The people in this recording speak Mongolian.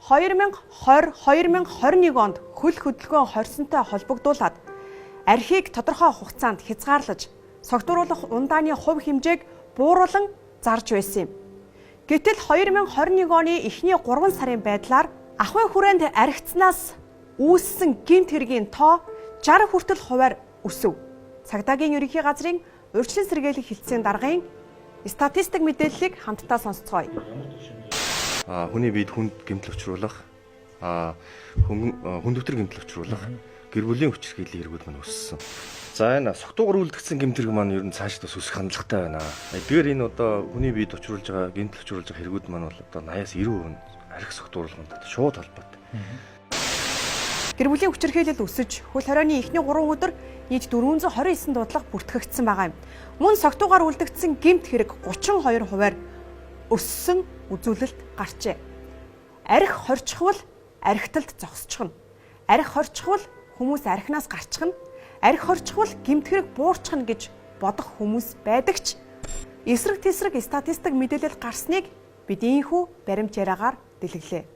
2020-2021 онд хөл хөдөлгөөн хорьсонтой холбогдуулаад архийг тодорхой хугацаанд хязгаарлаж согтууруулах ундааны хувь хэмжээг бууруулан зарж байсан юм. Гэтэл 2021 оны эхний 3 сарын байдлаар ахуйн хүрээнд архицнаас үүссэн гэмт хэргийн тоо 60 хүртэл хувиар өсөв. Цагдаагийн ерөнхий газрын урьдчилан сэргийлэх хэлтсийн даргын статистик мэдээллийг хамтдаа сонсцгоё. Хүний биед хүнд гэмтэл учруулах, хүн дэвтэр гэмтэл учруулах, гэр бүлийн хүчирхийллийн хэрэгүүд маань өссөн. За энэ согтуугаар үлдгэсэн гэмтэрэг маань ер нь цаашдаа өсөх хандлагатай байна. Эдгээр энэ одоо хүний биед учруулж байгаа гэмтэл учруулж байгаа хэрэгүүд маань бол одоо 80-аас 90% архи согтууруулганд шууд холбоотой. Гэр бүлийн хүчирхийлэл өсөж, хөл хорионы эхний 3 өдөр нийт 429 дуудлага бүртгэгдсэн байгаа юм. Мөн согтуугаар үлдэгдсэн гэмт хэрэг 32%-аар өссөн үзүүлэлт гарчээ. Архи хорчхвол архиталд зогсчихно. Архи хорчхвол хүмүүс архинаас гарчихна. Архи хорчхвол гэмт хэрэг буурчихна гэж бодох хүмүүс байдаг ч эсрэг тесрэг статистик мэдээлэл гарсныг бид ийхүү баримт яриагаар дэлгэглээ.